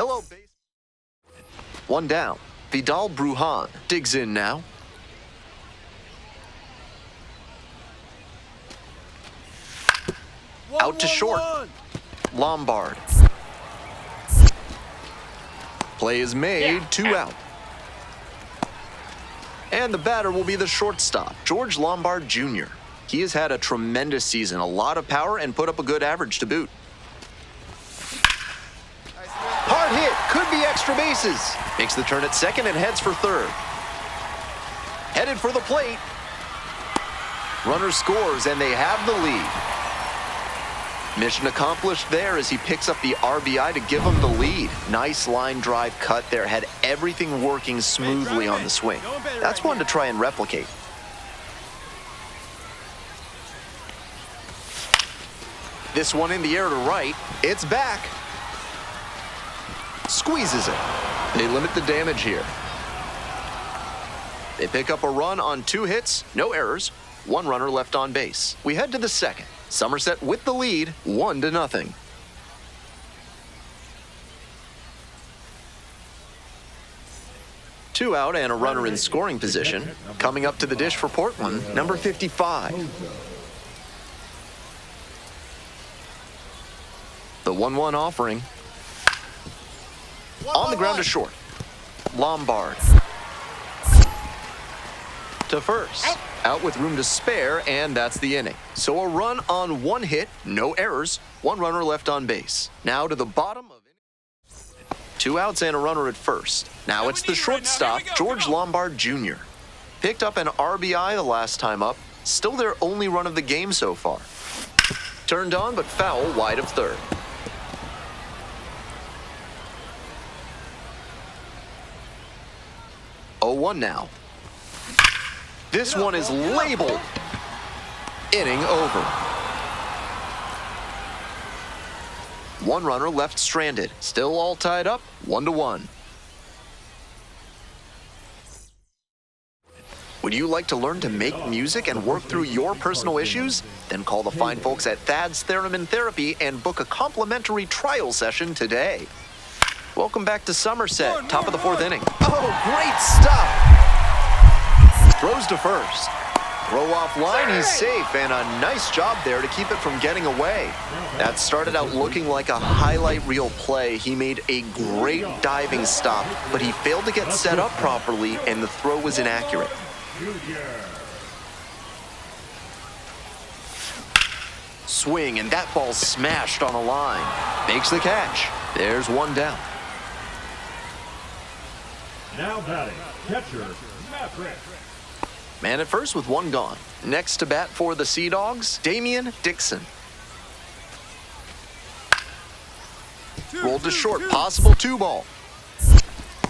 Hello, base. One down. Vidal Brujan digs in now. Out to short. Lombard. Play is made, 2 out. And the batter will be the shortstop, George Lombard Jr. He has had a tremendous season, a lot of power, and put up a good average to boot. Hard hit, could be extra bases. Makes the turn at second and heads for third. Headed for the plate. Runner scores, and they have the lead. Mission accomplished there as he picks up the RBI to give him the lead. Nice line drive cut there, had everything working smoothly on the swing. That's one to try and replicate. This one in the air to right. It's back. Squeezes it. They limit the damage here. They pick up a run on 2 hits, no errors, 1 runner left on base. We head to the second. Somerset with the lead, 1-0. Two out and a runner in scoring position. Coming up to the dish for Portland, number 55. The 1-1 offering. On the ground to short. Lombard. To first. Out with room to spare, and that's the inning. So a run on 1 hit, no errors, 1 runner left on base. Now to the bottom of inning. 2 outs and a runner at first. Now it's the shortstop, George Lombard Jr. Picked up an RBI the last time up. Still their only run of the game so far. Turned on, but foul wide of third. Oh, 1 now. This one is labeled. Inning over. 1 runner left stranded. Still all tied up, 1-1. Would you like to learn to make music and work through your personal issues? Then call the fine folks at Thad's Theremin Therapy and book a complimentary trial session today. Welcome back to Somerset, top of the 4th inning. Oh, great stuff! Throws to first. Throw off line, he's safe, and a nice job there to keep it from getting away. That started out looking like a highlight reel play. He made a great diving stop, but he failed to get set up properly, and the throw was inaccurate. Swing, and that ball smashed on a line. Makes the catch. There's 1 down. Now batting, catcher, Maverick. Man at first with 1 gone. Next to bat for the Sea Dogs, Damian Dixon. Rolled to short, possible 2 ball.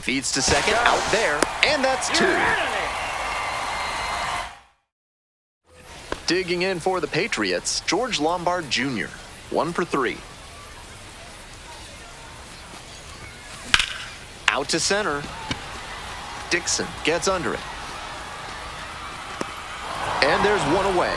Feeds to second, out there, and that's 2. Digging in for the Patriots, George Lombard Jr., 1 for 3. Out to center. Dixon gets under it. And there's 1 away.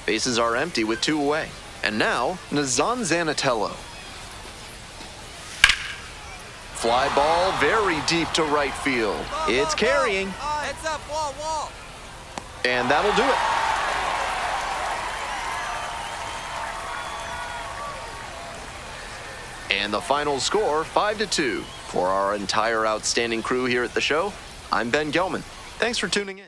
Bases are empty with 2 away. And now, Nazan Zanatello. Fly ball very deep to right field. It's carrying. Heads up, wall. And that'll do it. And the final score, 5-2. For our entire outstanding crew here at the show, I'm Ben Gelman. Thanks for tuning in.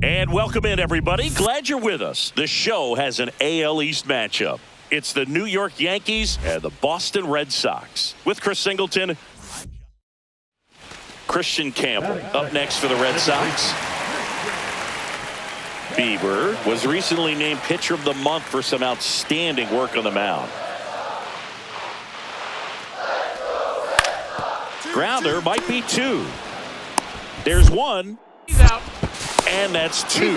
And welcome in, everybody. Glad you're with us. The show has an AL East matchup. It's the New York Yankees and the Boston Red Sox. With Chris Singleton, Christian Campbell up next for the Red Sox. Bieber was recently named Pitcher of the Month for some outstanding work on the mound. Grounder might be two. There's one. He's out. And that's two.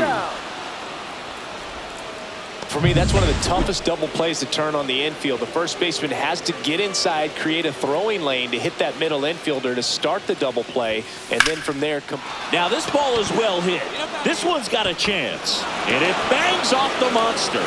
For me, that's one of the toughest double plays to turn on the infield. The first baseman has to get inside, create a throwing lane to hit that middle infielder to start the double play, and then from there come. Now this ball is well hit. This one's got a chance, and it bangs off the monster.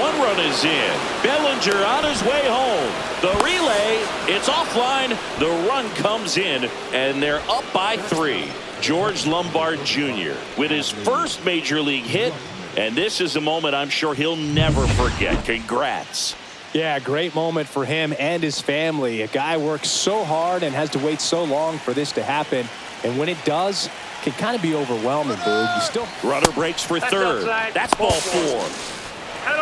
One run is in. Bellinger on his way home. The relay, it's offline. The run comes in, and they're up by 3. George Lombard Jr. with his first major league hit, and this is a moment I'm sure he'll never forget. Congrats. Yeah, great moment for him and his family. A guy works so hard and has to wait so long for this to happen, and when it does, it can kind of be overwhelming, Boog. You still. Runner breaks for third. That's ball 4.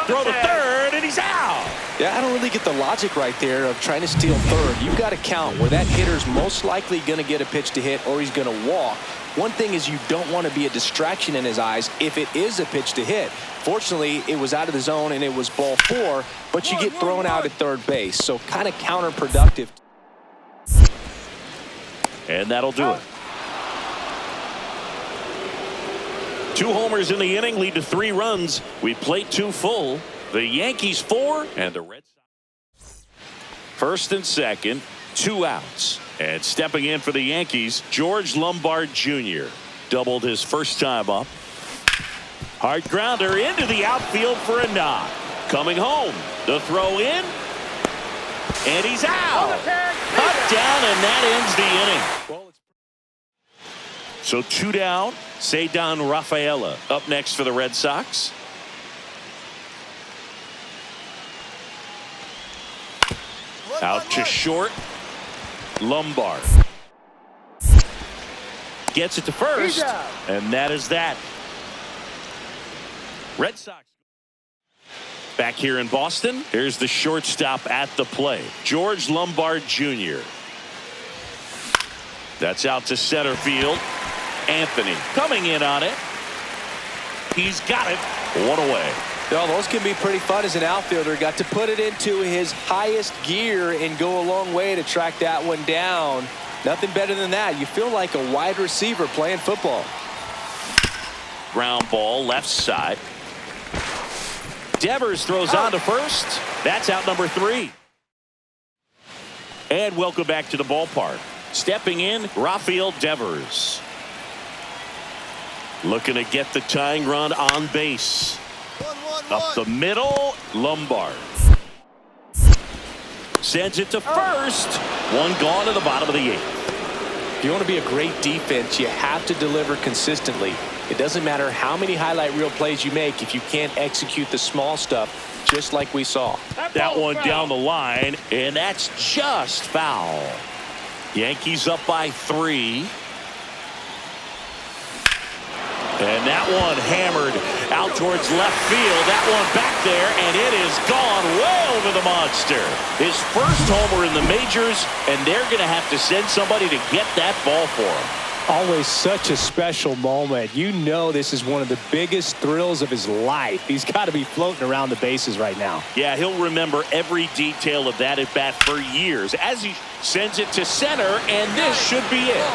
Throw to third, and he's out. Yeah, I don't really get the logic right there of trying to steal third. You've got to count where that hitter's most likely going to get a pitch to hit or he's going to walk. One thing is you don't want to be a distraction in his eyes if it is a pitch to hit. Fortunately, it was out of the zone and it was ball 4, but you get thrown out at third base. So kind of counterproductive. And that'll do it. 2 homers in the inning lead to 3 runs. We played 2 full. The Yankees 4 and the Red Sox. First and second, 2 outs. And stepping in for the Yankees, George Lombard Jr. doubled his first time up. Hard grounder into the outfield for a knock. Coming home, the throw in, and he's out. Cut down, and that ends the inning. So 2 down. Ceddanne Rafaela up next for the Red Sox. Out to short. Lombard gets it to first, and that is that. Red Sox back here in Boston. Here's the shortstop at the plate, George Lombard Jr. That's out to center field. Anthony coming in on it. He's got it. 1 away. Well, those can be pretty fun as an outfielder. Got to put it into his highest gear and go a long way to track that one down. Nothing better than that. You feel like a wide receiver playing football. Ground ball left side. Devers throws on to first. That's out number 3. And welcome back to the ballpark. Stepping in, Rafael Devers. Looking to get the tying run on base. Up the middle, Lombard. Sends it to first. One gone to the bottom of the 8th. If you want to be a great defense, you have to deliver consistently. It doesn't matter how many highlight reel plays you make if you can't execute the small stuff, just like we saw. That one down the line, and that's just foul. Yankees up by 3. And that one hammered out towards left field. That one back there, and it is gone way over the monster. His first homer in the majors, and they're going to have to send somebody to get that ball for him. Always such a special moment. You know this is one of the biggest thrills of his life. He's got to be floating around the bases right now. Yeah, he'll remember every detail of that at bat for years as he sends it to center, and this should be it.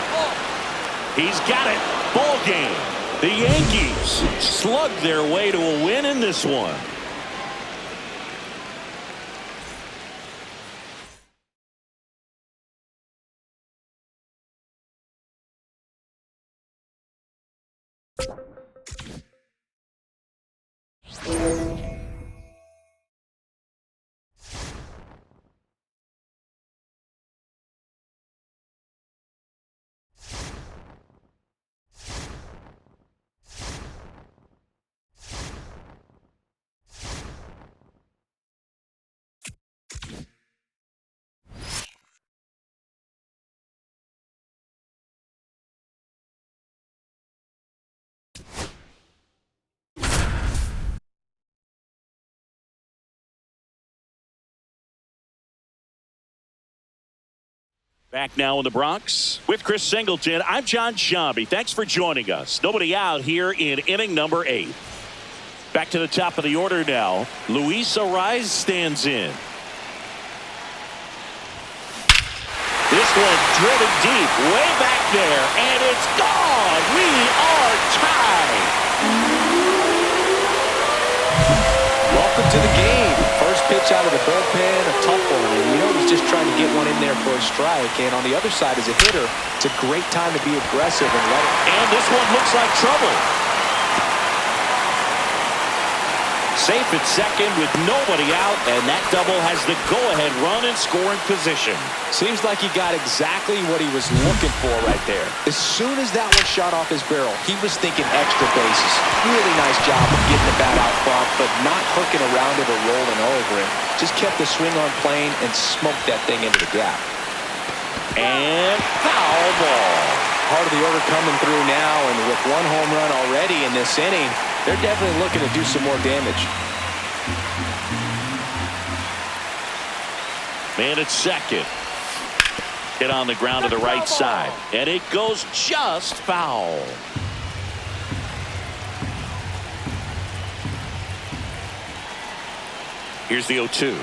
He's got it. Ball game. The Yankees slug their way to a win in this one. Back now in the Bronx with Chris Singleton. I'm John Shambi. Thanks for joining us. Nobody out here in inning number 8. Back to the top of the order now. Luis Arraez stands in. This one driven deep, way back there, and it's gone. We are tied. Welcome to the game. First pitch out of the bullpen, a tough one. And you know he's just trying to get one in there for a strike. And on the other side, as a hitter, it's a great time to be aggressive and let it. And this one looks like trouble. Safe at second with nobody out, and that double has the go-ahead run in scoring position. Seems like he got exactly what he was looking for right there. As soon as that one shot off his barrel, he was thinking extra bases. Really nice job of getting the bat out front, but not hooking around it or rolling over it. Just kept the swing on plane and smoked that thing into the gap. And foul ball. Part of the order coming through now, and with one home run already in this inning, they're definitely looking to do some more damage. Man at second. Hit on the ground to the right side. And it goes just foul. Here's the 0-2.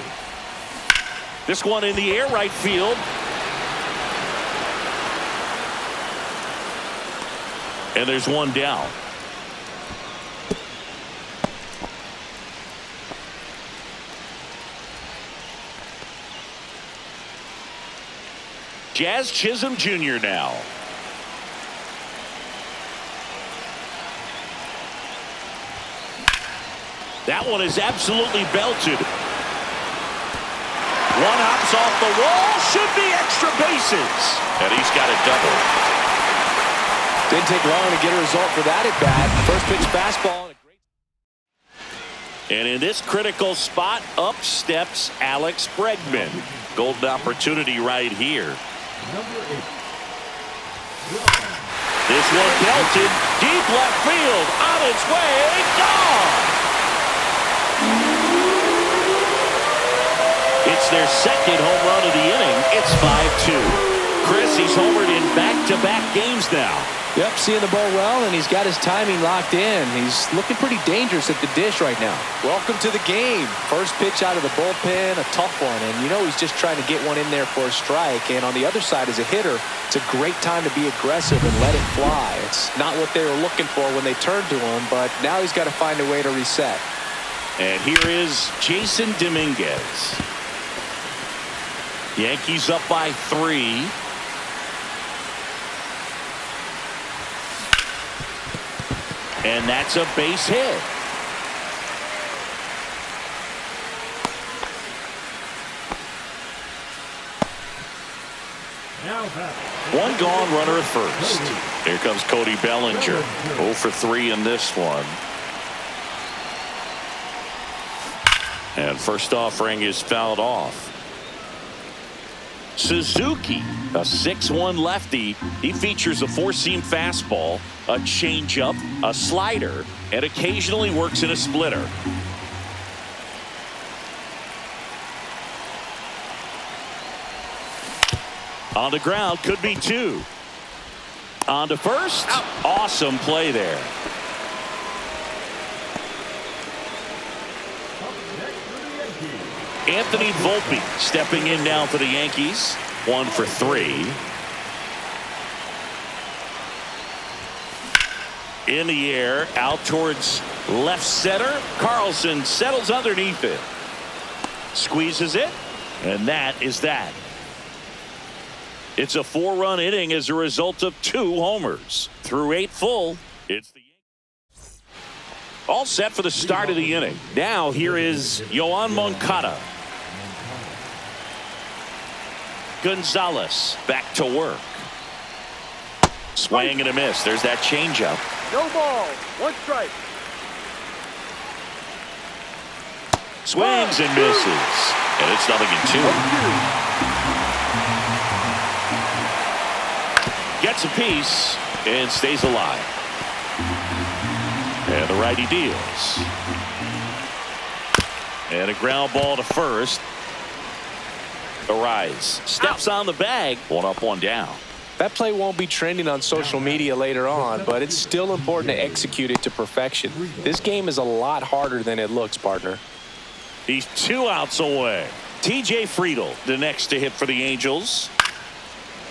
This one in the air, right field. And there's one down. Jazz Chisholm Jr. now. That one is absolutely belted. One hops off the wall. Should be extra bases. And he's got a double. Didn't take long to get a result for that at bat. First pitch fastball. And in this critical spot, up steps Alex Bregman. Golden opportunity right here. This one belted deep left field, on its way, gone. It's their second home run of the inning. It's 5-2. Chris, he's homered in back-to-back games now. Yep, seeing the ball well, and he's got his timing locked in. He's looking pretty dangerous at the dish right now. Welcome to the game. First pitch out of the bullpen, a tough one. And you know he's just trying to get one in there for a strike. And on the other side, as a hitter, it's a great time to be aggressive and let it fly. It's not what they were looking for when they turned to him, but now he's got to find a way to reset. And here is Jason Dominguez. Yankees up by 3. And that's a base hit. One gone, runner at first. Here comes Cody Bellinger. 0 for 3 in this one. And first offering is fouled off. Suzuki, a 6'1 lefty. He features a 4-seam fastball, a changeup, a slider, and occasionally works in a splitter. On the ground, could be 2. On to first. Awesome play there. Anthony Volpe stepping in now for the Yankees. 1 for 3. In the air, out towards left center. Carlson settles underneath it. Squeezes it, and that is that. It's a 4-run inning as a result of 2 homers. Through 8 full, it's the Yankees. All set for the start of the inning. Now here is Yoan Moncada. Gonzalez back to work. Swing and a miss. There's that changeup. No ball. 1 strike. Swings and misses. And it's 0-2. Gets a piece and stays alive. And the righty deals. And a ground ball to first. The rise. Steps on the bag. 1 up, 1 down. That play won't be trending on social media later on, but it's still important to execute it to perfection. This game is a lot harder than it looks, partner. He's 2 outs away. TJ Friedl, the next to hit for the Angels.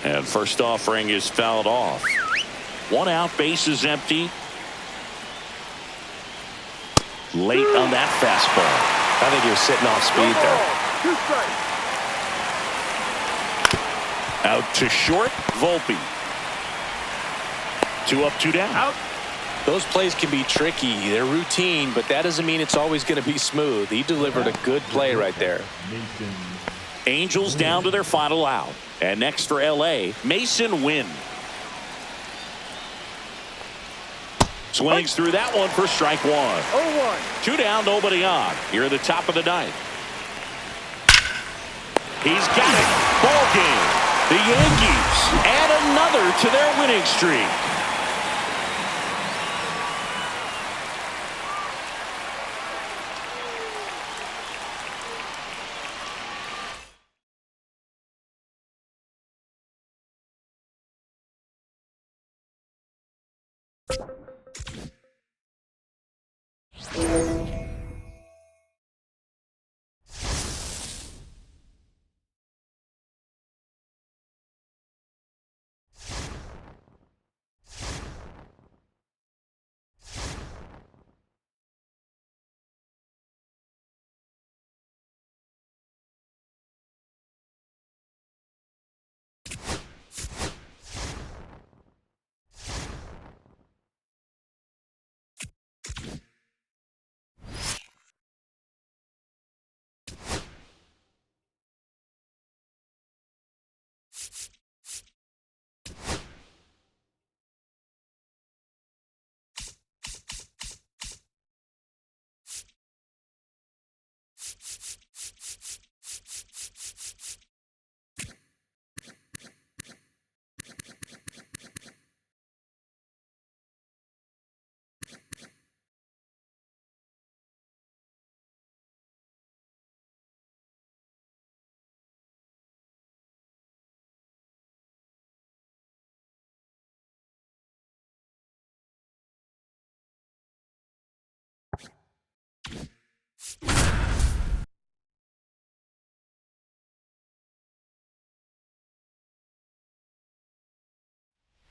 And first offering is fouled off. 1 out, base is empty. Late on that fastball. I think he was sitting off speed there. 2 strikes. Out to short, Volpe. 2 up, 2 down. Out. Those plays can be tricky. They're routine, but that doesn't mean it's always going to be smooth. He delivered a good play right there. Angels down to their final out. And next for L.A., Mason Wynn. Swings through that one for strike 1. 0-1. 2 down, nobody on. Here at the top of the 9th. He's got it. Ball game. The Yankees add another to their winning streak.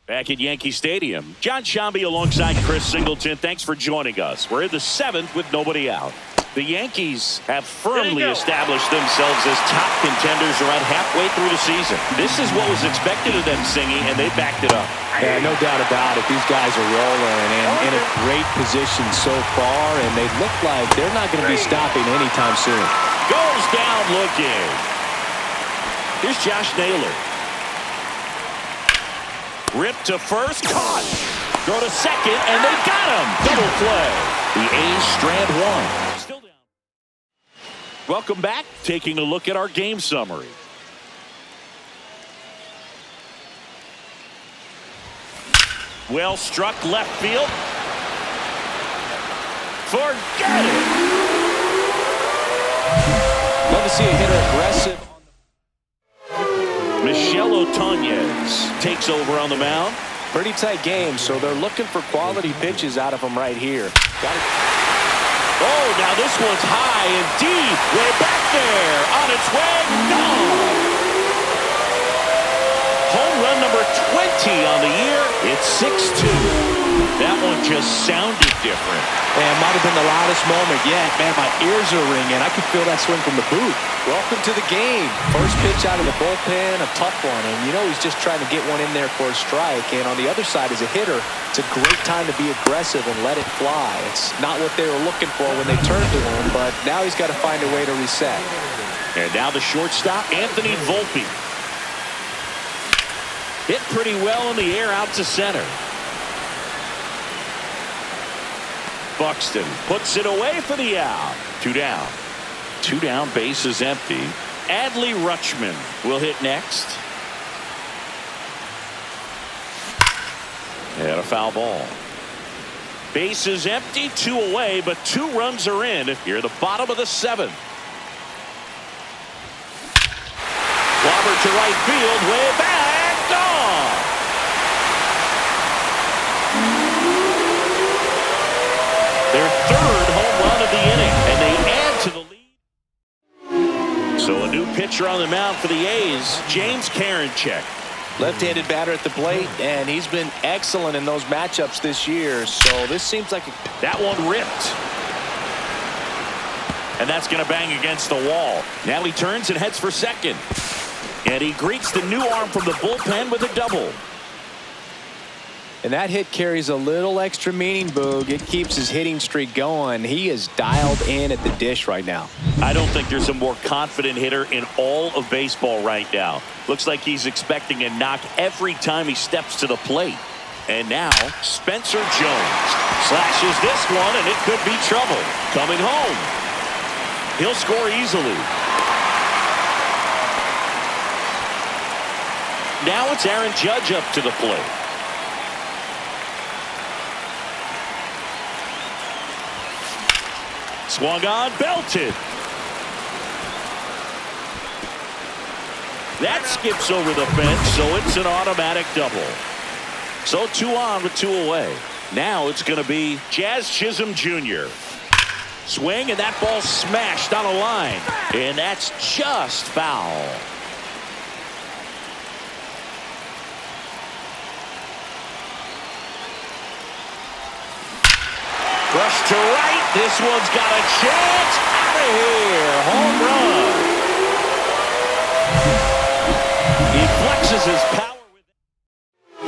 Back at Yankee Stadium, John Shambi alongside Chris Singleton. Thanks for joining us. We're in the 7th with nobody out. The Yankees have firmly established themselves as top contenders around halfway through the season. This is what was expected of them, Singy, and they backed it up. Yeah, no doubt about it. These guys are rolling and in a great position so far, and they look like they're not going to be stopping anytime soon. Goes down looking. Here's Josh Naylor. Ripped to first, caught. Throw to second, and they got him. Double play. The A's strand 1. Still down. Welcome back. Taking a look at our game summary. Well struck left field. Forget it. Love to see a hitter aggressive. Michel Otonez takes over on the mound. Pretty tight game, so they're looking for quality pitches out of him right here. Got it. Oh, now this one's high and deep. Way back there. On its way. Gone. Home run number 20 on the year. It's 6-2. That one just sounded different. And it might have been the loudest moment yet. Man, my ears are ringing. I could feel that swing from the booth. Welcome to the game. First pitch out of the bullpen, a tough one. And you know he's just trying to get one in there for a strike. And on the other side, as a hitter, it's a great time to be aggressive and let it fly. It's not what they were looking for when they turned to him, but now he's got to find a way to reset. And now the shortstop, Anthony Volpe. Hit pretty well in the air out to center. Buxton puts it away for the out. 2 down. 2 down, base is empty. Adley Rutschman will hit next. And a foul ball. Base is empty, 2 away, but 2 runs are in here at the bottom of the 7th. Clobber to right field, way back, gone. Their third home run of the inning, and they add to the lead. So a new pitcher on the mound for the A's, James Karinchak. Left-handed batter at the plate, and he's been excellent in those matchups this year. So this seems like that one ripped. And that's going to bang against the wall. Now he turns and heads for second. And he greets the new arm from the bullpen with a double. And that hit carries a little extra meaning, Boog. It keeps his hitting streak going. He is dialed in at the dish right now. I don't think there's a more confident hitter in all of baseball right now. Looks like he's expecting a knock every time he steps to the plate. And now Spencer Jones slashes this one, and it could be trouble. Coming home. He'll score easily. Now it's Aaron Judge up to the plate. Swung on, belted. That skips over the fence, so it's an automatic double. So 2 on with 2 away. Now it's going to be Jazz Chisholm Jr. Swing, and that ball smashed on a line. And that's just foul. Rush to right. This one's got a chance. Out of here. Home run. He flexes his power with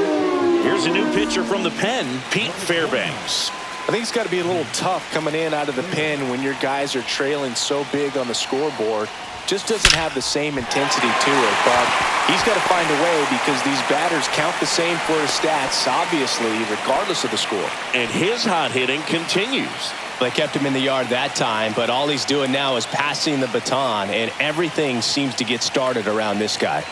it. Here's a new pitcher from the pen, Pete Fairbanks. I think it's got to be a little tough coming in out of the pen when your guys are trailing so big on the scoreboard. Just doesn't have the same intensity to it, but he's got to find a way because these batters count the same for his stats, obviously, regardless of the score. And his hot hitting continues. They kept him in the yard that time, but all he's doing now is passing the baton, and everything seems to get started around this guy.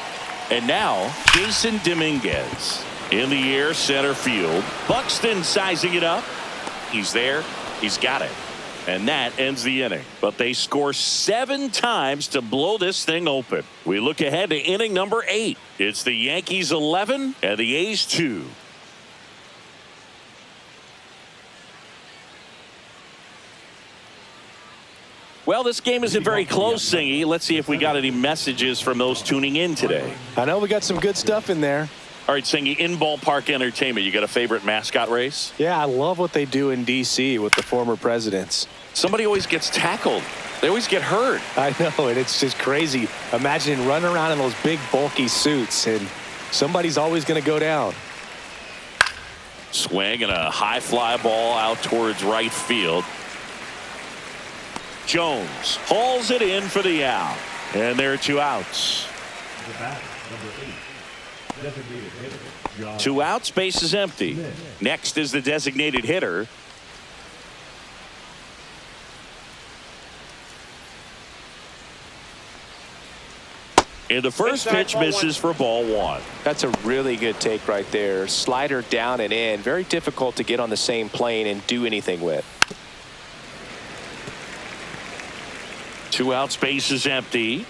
And now, Jason Dominguez in the air, center field. Buxton sizing it up. He's there. He's got it. And that ends the inning. But they score 7 times to blow this thing open. We look ahead to inning number 8. It's the Yankees 11 and the A's 2. Well, this game isn't very close, Singy. Let's see if we got any messages from those tuning in today. I know we got some good stuff in there. All right, Singy, in ballpark entertainment, you got a favorite mascot race? Yeah, I love what they do in D.C. with the former presidents. Somebody always gets tackled. They always get hurt. I know, and it's just crazy. Imagine running around in those big, bulky suits, and somebody's always going to go down. Swing and a high fly ball out towards right field. Jones hauls it in for the out. And there are 2 outs. The batter, number 8. Designated hitter, John. 2 outs, base is empty. Next is the designated hitter. And the first pitch misses for ball 1. That's a really good take right there. Slider down and in. Very difficult to get on the same plane and do anything with. 2 outs, base is empty.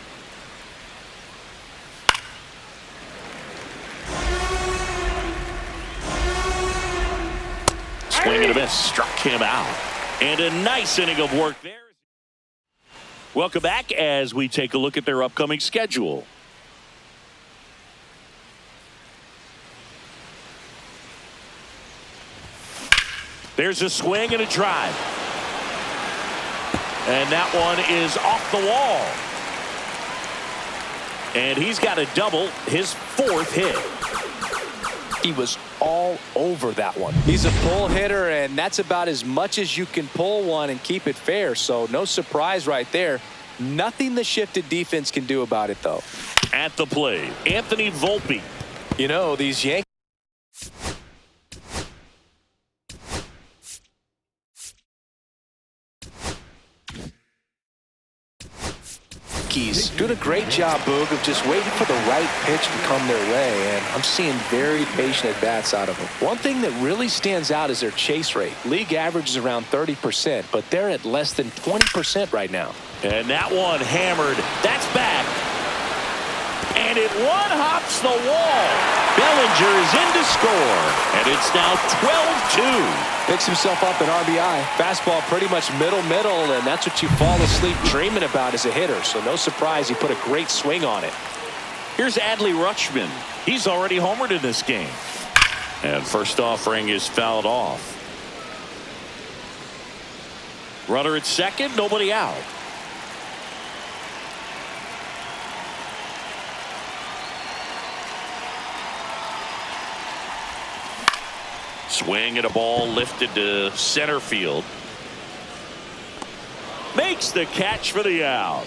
Swing and a miss, struck him out. And a nice inning of work there. Welcome back as we take a look at their upcoming schedule. There's a swing and a drive. And that one is off the wall. And he's got a double, his 4th hit. He was all over that one. He's a pull hitter, and that's about as much as you can pull one and keep it fair. So no surprise right there. Nothing the shifted defense can do about it, though. At the plate, Anthony Volpe. You know, these Yankees. Doing a great job, Boog, of just waiting for the right pitch to come their way, and I'm seeing very patient at-bats out of them. One thing that really stands out is their chase rate. League average is around 30%, but they're at less than 20% right now. And that one hammered. That's back. And it one-hops the wall. Bellinger is in to score. And it's now 12-2. Picks himself up an RBI. Fastball pretty much middle, and that's what you fall asleep dreaming about as a hitter. So no surprise he put a great swing on it. Here's Adley Rutschman. He's already homered in this game. And first offering is fouled off. Runner at second, nobody out. Swing and a ball lifted to center field. Makes the catch for the out.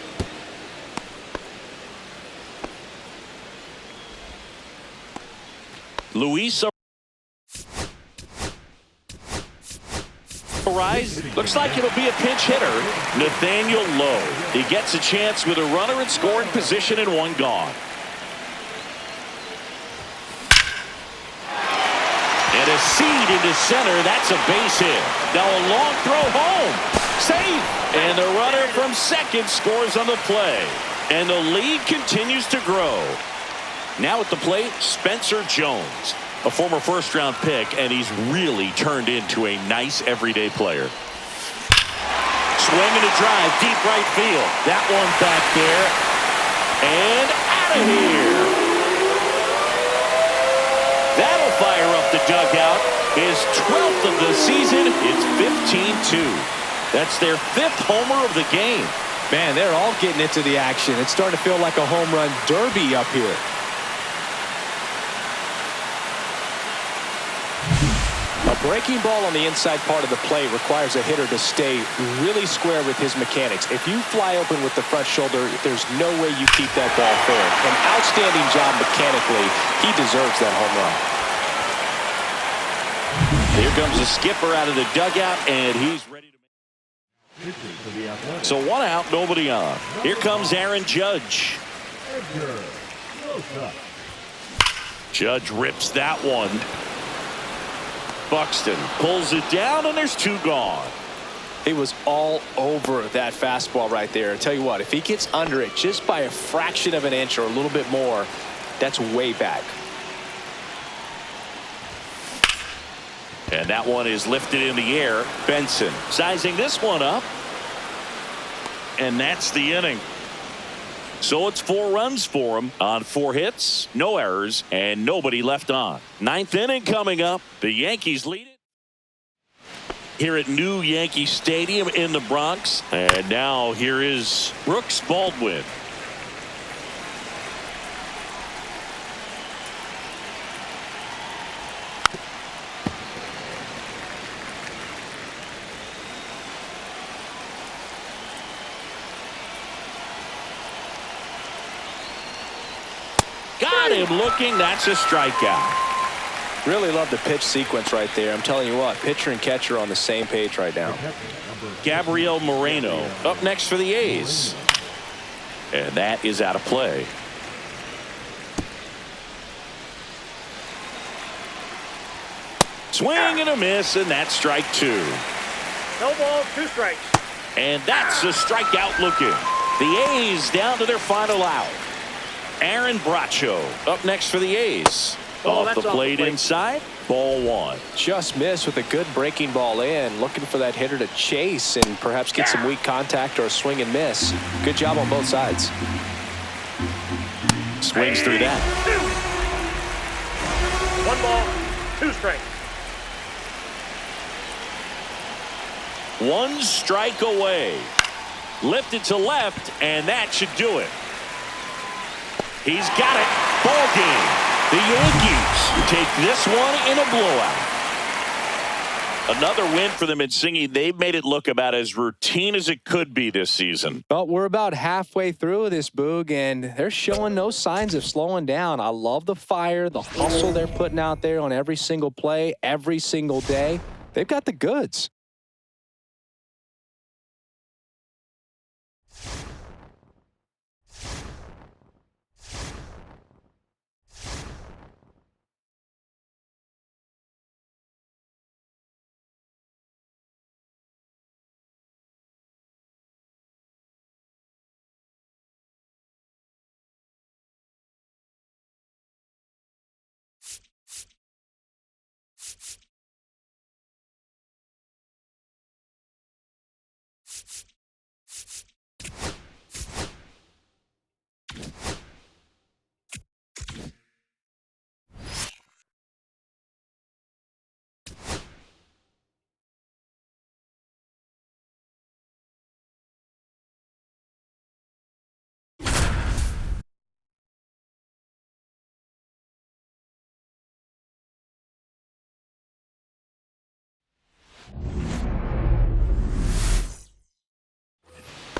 Luis Rise looks like it'll be a pinch hitter. Nathaniel Lowe. He gets a chance with a runner in scoring position and one gone. And a seed into center. That's a base hit. Now a long throw home. Safe. And the runner from second scores on the play. And the lead continues to grow. Now at the plate, Spencer Jones, a former first-round pick, and he's really turned into a nice everyday player. Swing and a drive, deep right field. That one back there. And out of here. That'll fire up the dugout. His 12th of the season. It's 15-2. That's their 5th homer of the game. Man, they're all getting into the action. It's starting to feel like a home run derby up here. A breaking ball on the inside part of the plate requires a hitter to stay really square with his mechanics. If you fly open with the front shoulder, there's no way you keep that ball fair. An outstanding job mechanically. He deserves that home run. Here comes the skipper out of the dugout, and he's ready to make. So one out, nobody on. Here comes Aaron Judge. Judge rips that one. Buxton pulls it down, and there's 2 gone. He was all over that fastball right there. I tell you what, if he gets under it just by a fraction of an inch or a little bit more, that's way back. And that one is lifted in the air. Benson sizing this one up. And that's the inning. So it's 4 runs for him on 4 hits, no errors, and nobody left on. 9th inning coming up. The Yankees lead it here at New Yankee Stadium in the Bronx. And now here is Brooks Baldwin. Got him looking. That's a strikeout. Really love the pitch sequence right there. I'm telling you what, pitcher and catcher on the same page right now. Gabriel Moreno up next for the A's. And that is out of play. Swing and a miss, and that's strike 2. No ball, 2 strikes. And that's a strikeout looking. The A's down to their final out. Aaron Bracho up next for the A's. Off the plate inside, ball 1. Just missed with a good breaking ball in. Looking for that hitter to chase and perhaps get some weak contact or a swing and miss. Good job on both sides. Swings through that. 1 ball, 2 strikes. 1 strike away. Lifted to left, and that should do it. He's got it. Ball game. The Yankees take this one in a blowout. Another win for them at Singy. They've made it look about as routine as it could be this season. Well, we're about halfway through this, Boog, and they're showing no signs of slowing down. I love the fire, the hustle they're putting out there on every single play, every single day. They've got the goods.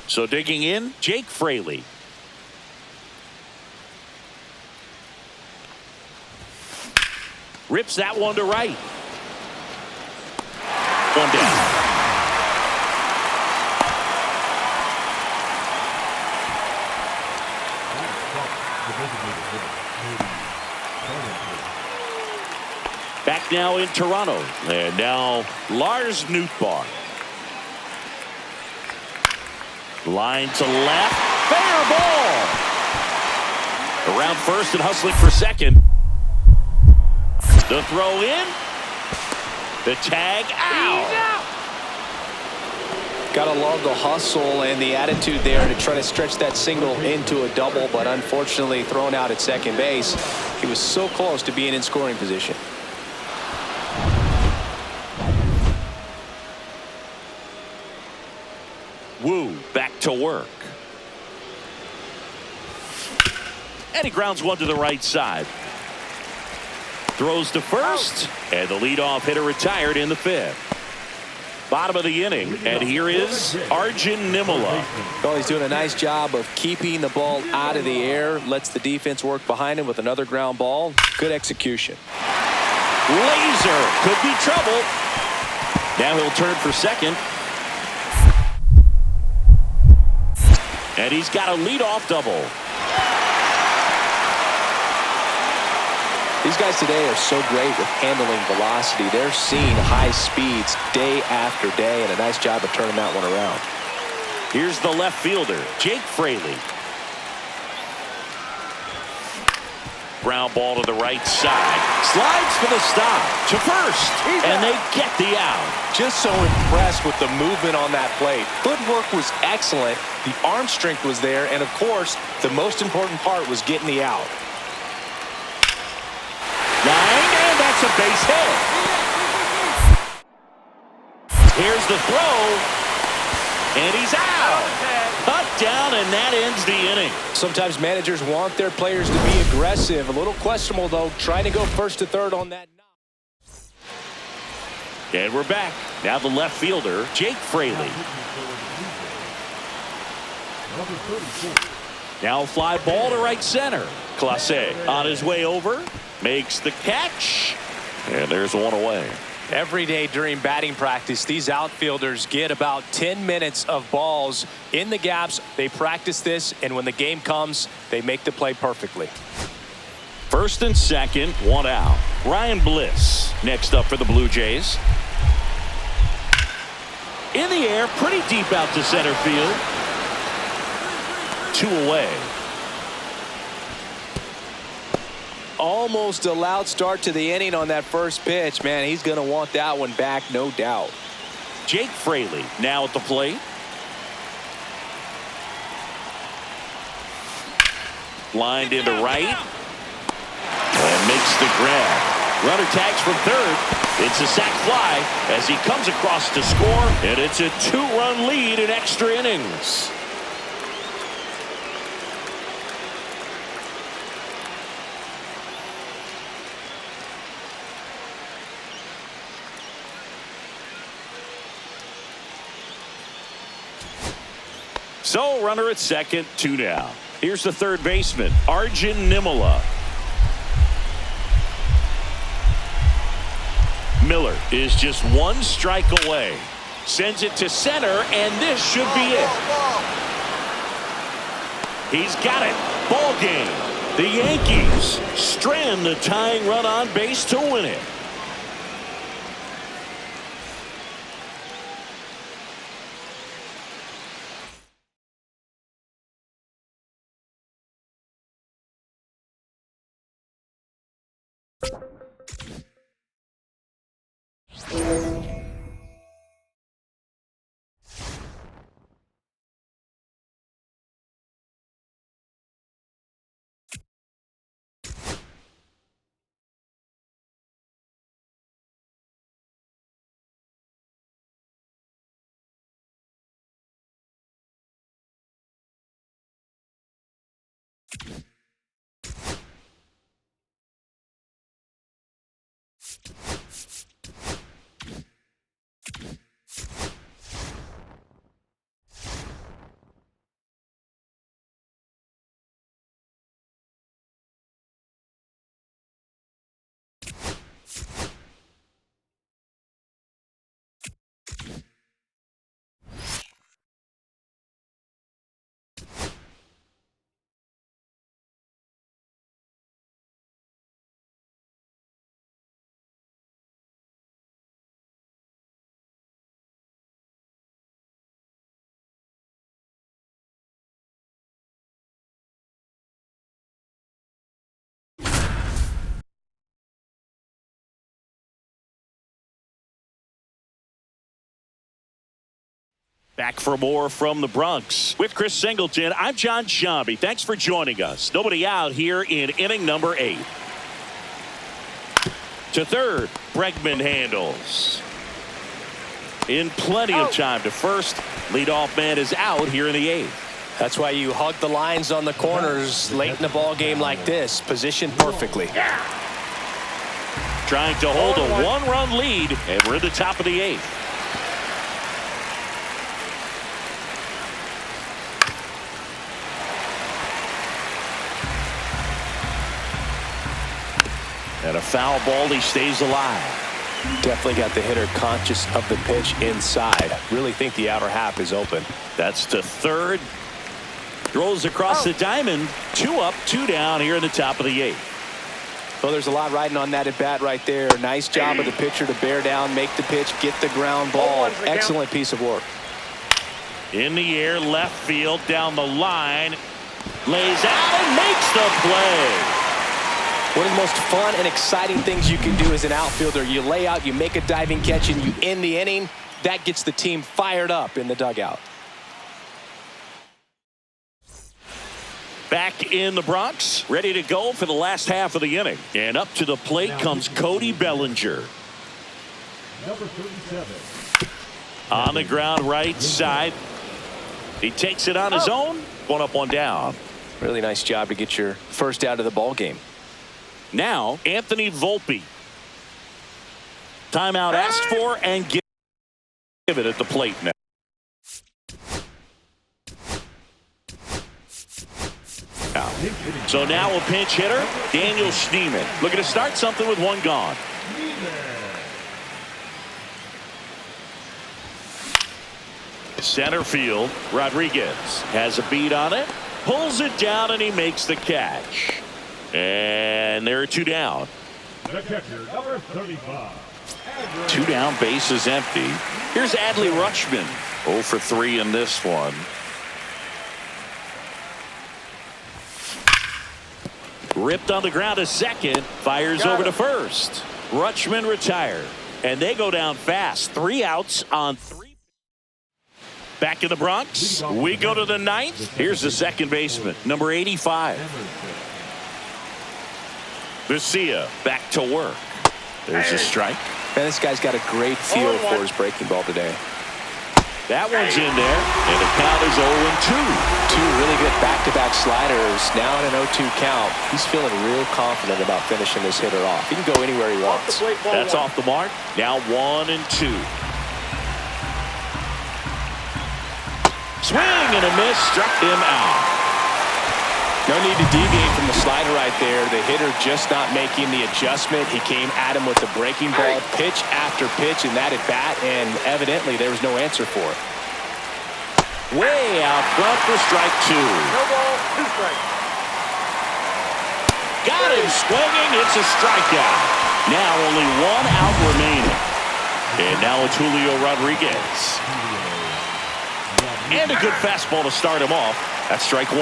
So digging in, Jake Fraley. Rips that one to right. One down. Back now in Toronto. And now Lars Nootbaar. Line to left. Fair ball. Around first and hustling for second. The throw in. The tag out. Gotta love the hustle and the attitude there to try to stretch that single into a double, but unfortunately thrown out at second base. He was so close to being in scoring position. Wu back to work. And he grounds one to the right side. Throws to first, and the leadoff hitter retired in the fifth. Bottom of the inning, and here is Arjun Nimala. Well, he's doing a nice job of keeping the ball out of the air. Lets the defense work behind him with another ground ball. Good execution. Laser could be trouble. Now he'll turn for second. And he's got a leadoff double. These guys today are so great with handling velocity. They're seeing high speeds day after day, and a nice job of turning that one around. Here's the left fielder, Jake Fraley. Ground ball to the right side. Slides for the stop to first, and they get the out. Just so impressed with the movement on that plate. Footwork was excellent. The arm strength was there, and of course, the most important part was getting the out. Line, and that's a base hit. Here's the throw, and he's out. Cut down, and that ends the inning. Sometimes managers want their players to be aggressive. A little questionable, though, trying to go first to third on that. And we're back. Now the left fielder, Jake Fraley. Now fly ball to right center. Clase on his way over. Makes the catch. And there's one away. Every day during batting practice, these outfielders get about 10 minutes of balls in the gaps. They practice this, and when the game comes, they make the play perfectly. First and second, one out. Ryan Bliss next up for the Blue Jays. In the air, pretty deep out to center field. Two away. Almost a loud start to the inning on that first pitch. Man, he's going to want that one back, no doubt. Jake Fraley now at the plate. Lined into right. And makes the grab. Runner tags from third. It's a sac fly as he comes across to score. And it's a two-run lead in extra innings. So runner at second, two down. Here's the third baseman, Arjun Nimala. Miller is just one strike away. Sends it to center, and this should be it. He's got it. Ball game. The Yankees strand the tying run on base to win it. Back for more from the Bronx. With Chris Singleton, I'm John Sciambi. Thanks for joining us. Nobody out here in inning number 8. To third, Bregman handles. In plenty of time to first. Leadoff man is out here in the 8th. That's why you hug the lines on the corners late in the ball game like this. Positioned perfectly. Trying to hold a one-run lead, and we're at the top of the 8th. And a foul ball, he stays alive. Definitely got the hitter conscious of the pitch inside. Really think the outer half is open. That's to third. Throws across the diamond. 2 up, 2 down here in the top of the 8th. Well, there's a lot riding on that at bat right there. Nice job of the pitcher to bear down, make the pitch, get the ground ball. Excellent piece of work. In the air, left field, down the line. Lays out and makes the play. One of the most fun and exciting things you can do as an outfielder. You lay out, you make a diving catch, and you end the inning. That gets the team fired up in the dugout. Back in the Bronx, ready to go for the last half of the inning. And up to the plate comes Cody Bellinger. Number 37. On the ground, right side. He takes it on his own. 1 up, 1 down. Really nice job to get your first out of the ball game. Now, Anthony Volpe. Timeout asked for and give it at the plate now. So now a pinch hitter, Daniel Schneemann. Looking to start something with 1 gone. Center field, Rodriguez has a beat on it, pulls it down, and he makes the catch. And there are 2 down. The catcher, number 35. 2 down, base is empty. Here's Adley Rutschman. 0 for 3 in this one. Ripped on the ground to second. Fires over to first. Rutschman retired. And they go down fast. 3 outs on 3. Back in the Bronx. We go to the 9th. Here's the second baseman, number 85. Lucia back to work. There's a strike. Man, this guy's got a great feel for his breaking ball today. That one's in there, and the count is 0-2. 2 really good back-to-back sliders. Now in an 0-2 count. He's feeling real confident about finishing this hitter off. He can go anywhere he wants. That's off the mark. Now 1-2. Swing and a miss. Struck him out. No need to deviate from the slider right there. The hitter just not making the adjustment. He came at him with the breaking ball, pitch after pitch in that at bat, and evidently there was no answer for it. Way out front for strike 2. No ball, 2 strikes. Got him swinging. It's a strikeout. Now only 1 out remaining. And now it's Julio Rodriguez. And a good fastball to start him off. That's strike 1.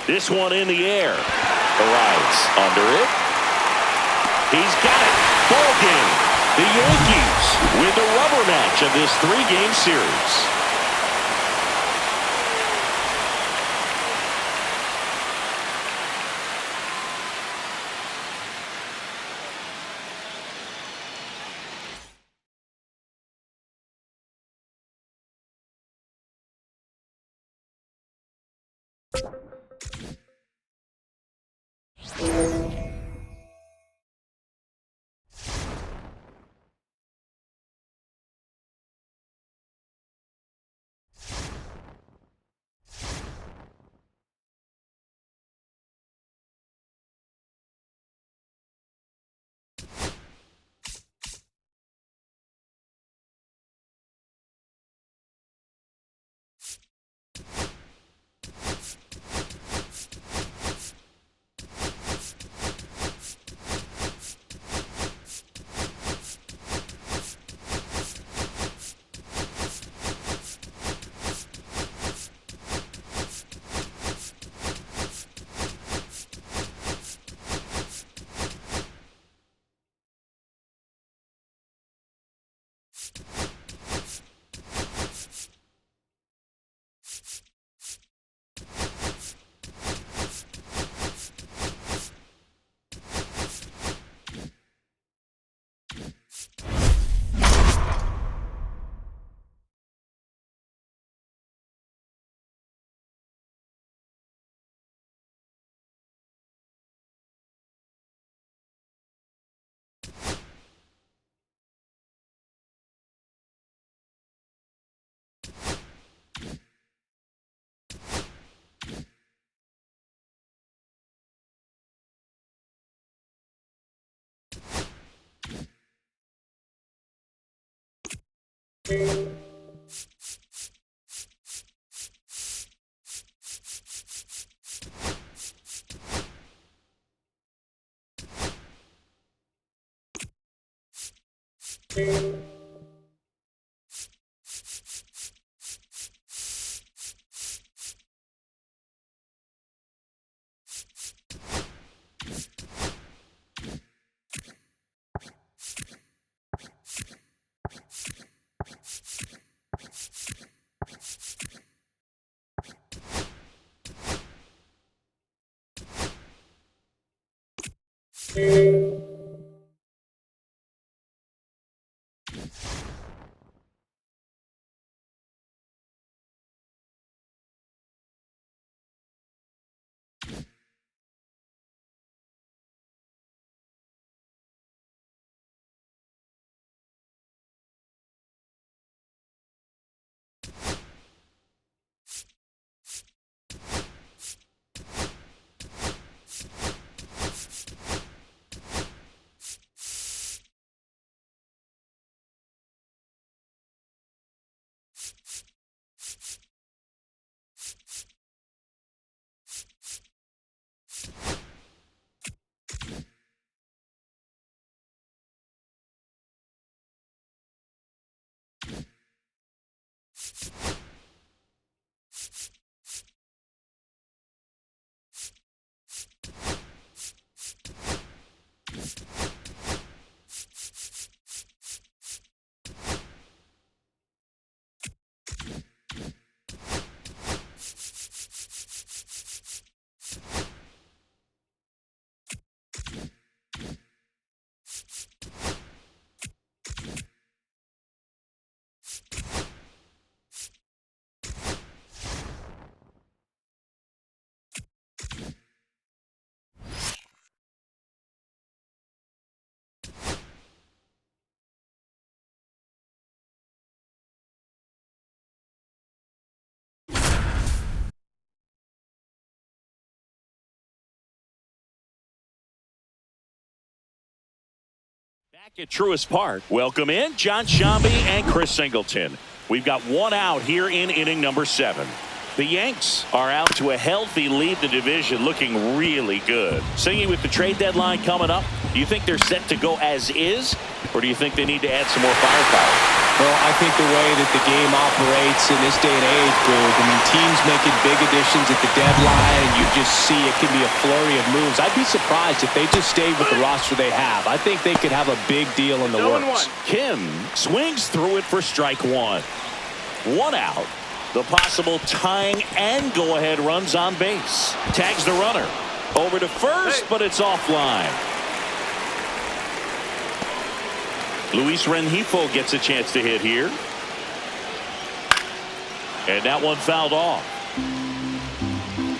This one in the air. Arrives under it. He's got it. Ball game. The Yankees win the rubber match of this 3-game series. Back at Truist Park, welcome in John Shambi and Chris Singleton. We've got one out here in inning number 7. The Yanks are out to a healthy lead in the division, looking really good. Singing, with the trade deadline coming up, do you think they're set to go as is, or do you think they need to add some more firepower? Well, I think the way that the game operates in this day and age, Boog, I mean, teams making big additions at the deadline, and you just see it can be a flurry of moves. I'd be surprised if they just stayed with the roster they have. I think they could have a big deal in the works. Kim swings through it for strike 1. One out. The possible tying and go-ahead runs on base. Tags the runner. Over to first, but it's offline. Luis Rengifo gets a chance to hit here. And that one fouled off.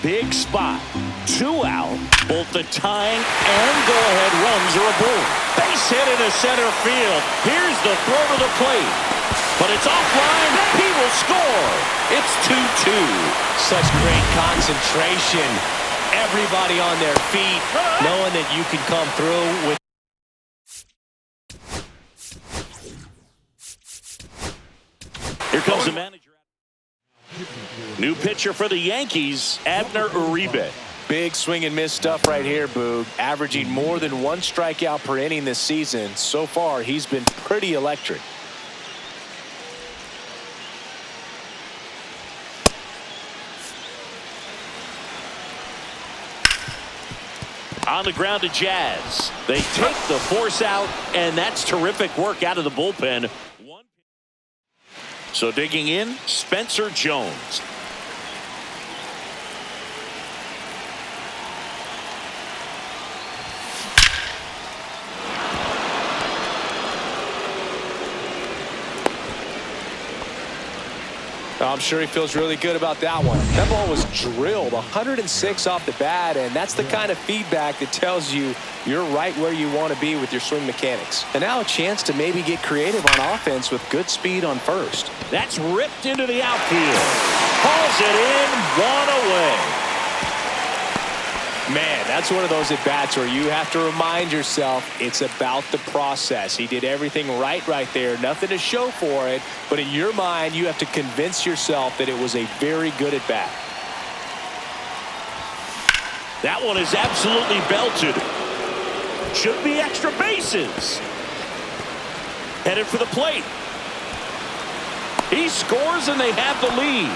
Big spot. 2 out. Both the tying and go-ahead runs are aboard. Base hit into center field. Here's the throw to the plate. But it's offline. He will score. It's 2-2. Such great concentration. Everybody on their feet, knowing that you can come through with. Here comes the manager. New pitcher for the Yankees, Abner Uribe. Big swing and miss stuff right here, Boog. Averaging more than 1 strikeout per inning this season. So far, he's been pretty electric. On the ground to Jazz. They take the force out, and that's terrific work out of the bullpen. So digging in, Spencer Jones. I'm sure he feels really good about that one. That ball was drilled 106 off the bat, and that's the kind of feedback that tells you you're right where you want to be with your swing mechanics. And now a chance to maybe get creative on offense with good speed on first. That's ripped into the outfield. Hauls it in, 1 away. Man, that's one of those at-bats where you have to remind yourself it's about the process. He did everything right there. Nothing to show for it. But in your mind, you have to convince yourself that it was a very good at-bat. That one is absolutely belted. Should be extra bases. Headed for the plate. He scores and they have the lead.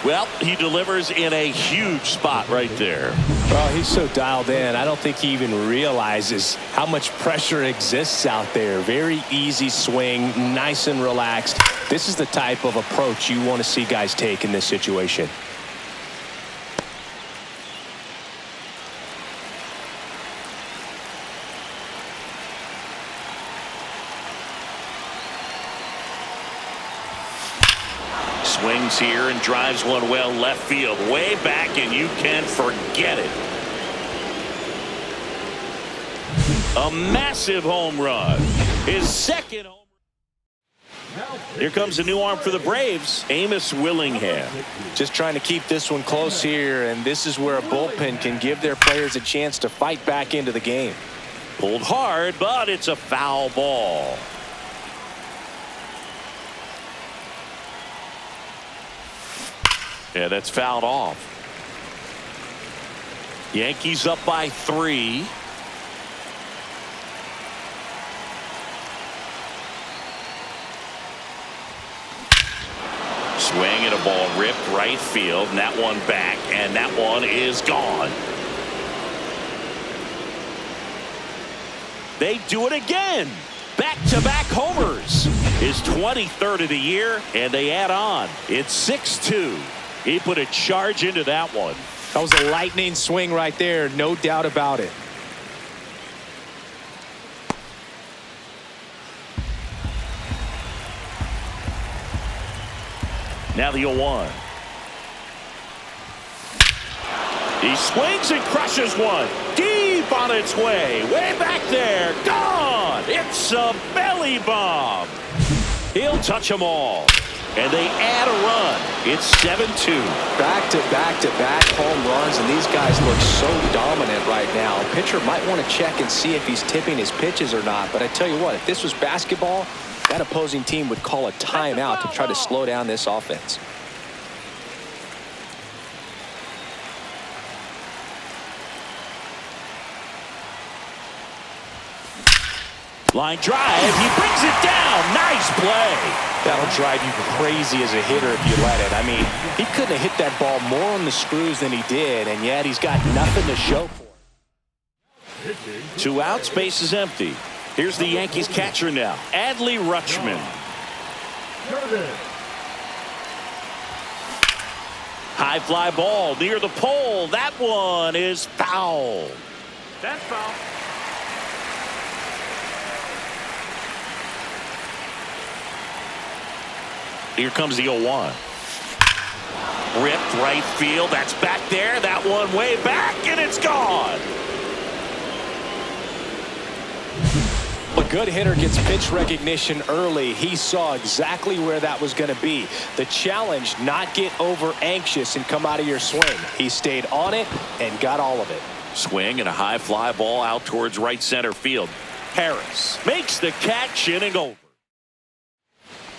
Well, he delivers in a huge spot right there. Well, he's so dialed in. I don't think he even realizes how much pressure exists out there. Very easy swing, nice and relaxed. This is the type of approach you want to see guys take in this situation. Swings here and drives one well left field, way back, and you can forget it. A massive home run. His second home run. Here comes a new arm for the Braves, Amos Willingham. Just trying to keep this one close here, and this is where a bullpen can give their players a chance to fight back into the game. Pulled hard, but it's a foul ball. Yeah, that's fouled off. Yankees up by 3. Swing and a ball ripped right field, and that one back, and that one is gone. They do it again. Back-to-back homers. His 23rd of the year, and they add on. It's 6-2. He put a charge into that one. That was a lightning swing right there, no doubt about it. Now the 0-1. He swings and crushes one. Deep on its way. Way back there. Gone. It's a belly bomb. He'll touch them all. And they add a run. It's 7-2. Back-to-back-to-back home runs, and these guys look so dominant right now. Pitcher might want to check and see if he's tipping his pitches or not. But I tell you what, if this was basketball, that opposing team would call a timeout to try to slow down this offense. Line drive. He brings it down. Nice play. That'll drive you crazy as a hitter if you let it. I mean, he couldn't have hit that ball more on the screws than he did, and yet he's got nothing to show for it. 2 outs, base is empty. Here's the Yankees catcher now, Adley Rutschman. High fly ball near the pole. That one is foul. That's foul. Here comes the 0-1. Ripped right field. That's back there. That one way back, and it's gone. A good hitter gets pitch recognition early. He saw exactly where that was going to be. The challenge, not get over anxious and come out of your swing. He stayed on it and got all of it. Swing and a high fly ball out towards right center field. Harris makes the catch, inning over.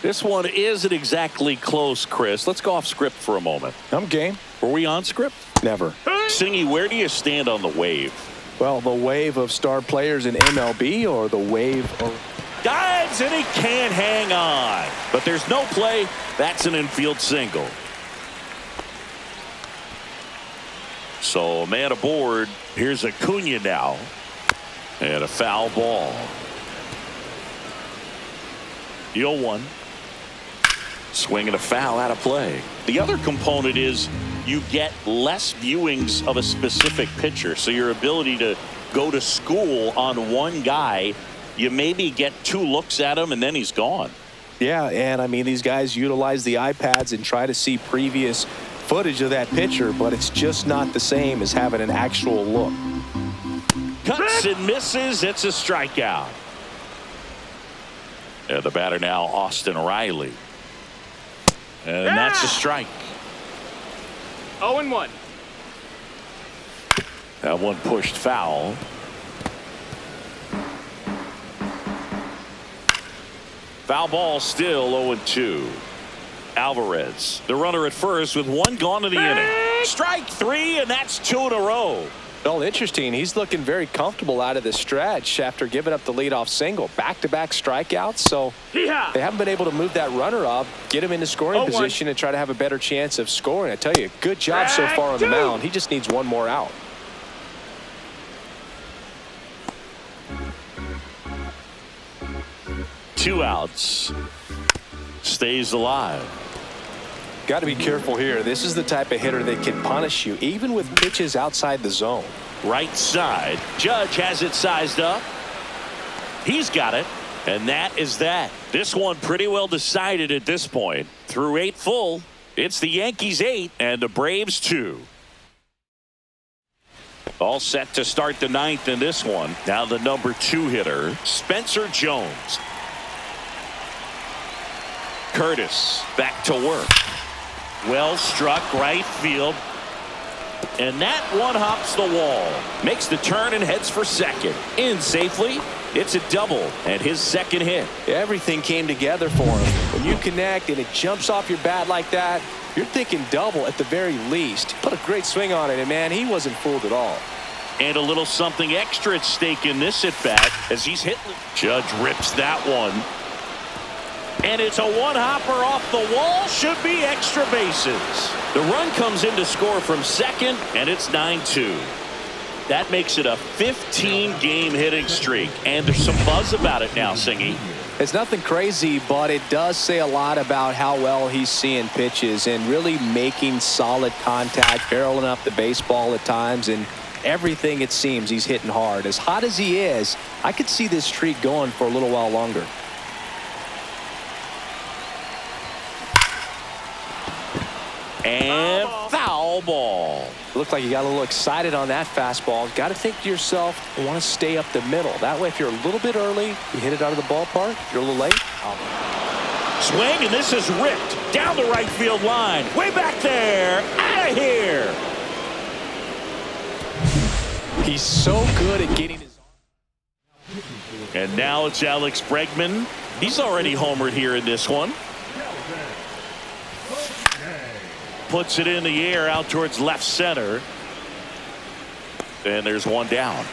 This one isn't exactly close, Chris. Let's go off script for a moment. I'm game. Were we on script? Never. Singy, where do you stand on the wave? Well, the wave of star players in MLB or the wave of... Dives and he can't hang on. But there's no play. That's an infield single. So a man aboard. Here's Acuna now. And a foul ball. The 0-1. Swing and a foul out of play. The other component is you get less viewings of a specific pitcher. So your ability to go to school on one guy, you maybe get 2 looks at him and then he's gone. Yeah, and I mean, these guys utilize the iPads and try to see previous footage of that pitcher, but it's just not the same as having an actual look. Cuts and misses. It's a strikeout. Yeah, the batter now, Austin Riley. And that's a strike. 0-1. That one pushed foul. Foul ball, still 0-2. Alvarez, the runner at first with one gone in the inning. Strike three, and that's 2 in a row. Well, interesting. He's looking very comfortable out of the stretch after giving up the leadoff single. Back-to-back strikeouts, so they haven't been able to move that runner up, get him into scoring position, and try to have a better chance of scoring. I tell you, good job so far on the mound. He just needs one more out. Two outs. Stays alive. Got to be careful here. This is the type of hitter that can punish you, even with pitches outside the zone. Right side. Judge has it sized up. He's got it. And that is that. This one pretty well decided at this point. Through 8 full, it's the Yankees 8 and the Braves 2. All set to start the 9th in this one. Now the number 2 hitter, Spencer Jones. Curtis back to work. Well struck right field. And that one hops the wall. Makes the turn and heads for second. In safely. It's a double and his second hit. Everything came together for him. When you connect and it jumps off your bat like that, you're thinking double at the very least. Put a great swing on it, and man, he wasn't fooled at all. And a little something extra at stake in this at bat as he's hit. Judge rips that one. And it's a one-hopper off the wall. Should be extra bases. The run comes in to score from second, and it's 9-2. That makes it a 15-game hitting streak. And there's some buzz about it now, Singy. It's nothing crazy, but it does say a lot about how well he's seeing pitches and really making solid contact, barreling up the baseball at times, and everything it seems he's hitting hard. As hot as he is, I could see this streak going for a little while longer. And foul ball. Looked like you got a little excited on that fastball. Got to think to yourself, you want to stay up the middle. That way, if you're a little bit early, you hit it out of the ballpark. If you're a little late. Swing, and this is ripped down the right field line. Way back there. Out of here. He's so good at getting his. And now it's Alex Bregman. He's already homered here in this one. Puts it in the air out towards left center. And there's one down.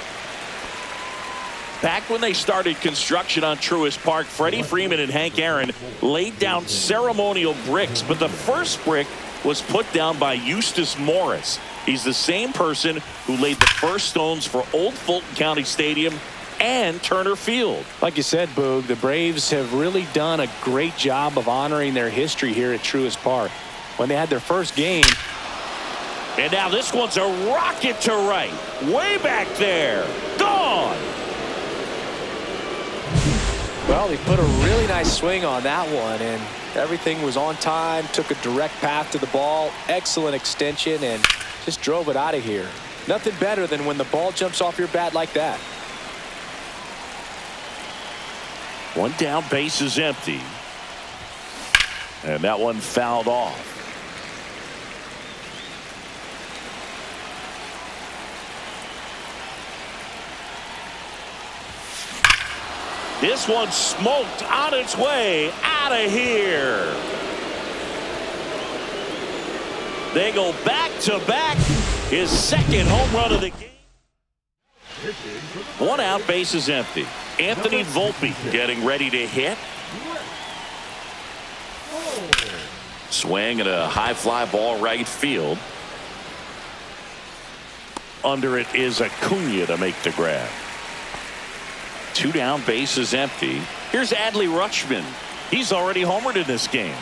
Back when they started construction on Truist Park, Freddie Freeman and Hank Aaron laid down ceremonial bricks, but the first brick was put down by Eustace Morris. He's the same person who laid the first stones for Old Fulton County Stadium and Turner Field. Like you said, Boog, the Braves have really done a great job of honoring their history here at Truist Park. When they had their first game. And now this one's a rocket to right. Way back there. Gone. Well, he put a really nice swing on that one, and everything was on time. Took a direct path to the ball. Excellent extension, and just drove it out of here. Nothing better than when the ball jumps off your bat like that. One down, base is empty. And that one fouled off. This one smoked on its way out of here. They go back to back. His second home run of the game. One out, base is empty. Anthony Volpe getting ready to hit. Swing and a high fly ball right field. Under it is Acuna to make the grab. Two down, base is empty. Here's Adley Rutschman. He's already homered in this game.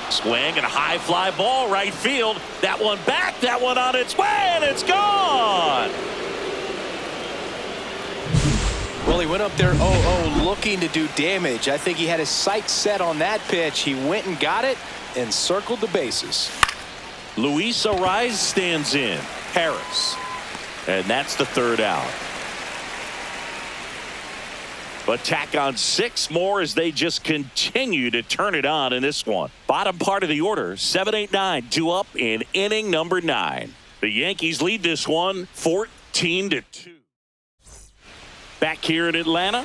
Swing and a high fly ball right field. That one back, that one on its way, and it's gone. Well, he went up there 0-0 looking to do damage. I think he had his sights set on that pitch. He went and got it and circled the bases. Luis Ariz stands in. Harris. And that's the third out. but tack on 6 more as they just continue to turn it on in this one. Bottom part of the order, 7, 8, 9, 2 up in inning number 9. The Yankees lead this one 14-2. Back here in Atlanta.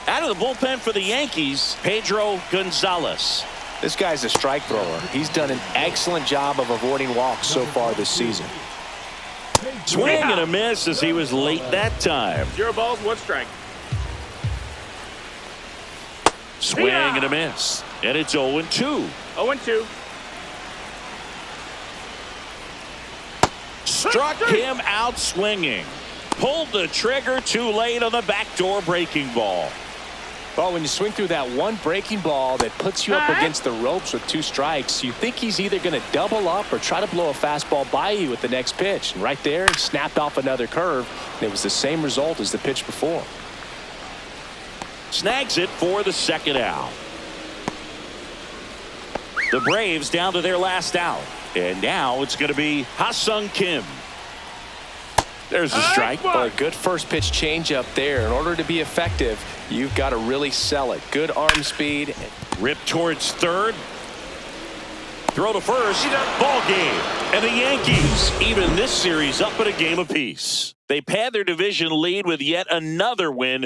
Out of the bullpen for the Yankees, Pedro Gonzalez. This guy's a strike thrower. He's done an excellent job of avoiding walks so far this season. Swing and a miss as he was late that time. 0 balls, 1 strike. Swing and a miss. And it's 0-2. 0-2. Struck him out swinging. Pulled the trigger too late on the backdoor breaking ball. Well, when you swing through that one breaking ball that puts you up against the ropes with 2 strikes, you think he's either going to double up or try to blow a fastball by you with the next pitch. And right there, he snapped off another curve, and it was the same result as the pitch before. Snags it for the second out. The Braves down to their last out. And now it's going to be Ha-Sung Kim. There's a strike. Well, a good first pitch changeup there. In order to be effective, you've got to really sell it. Good arm speed. Rip towards third. Throw to first. Ball game. And the Yankees even this series up at a game apiece. They pad their division lead with yet another win.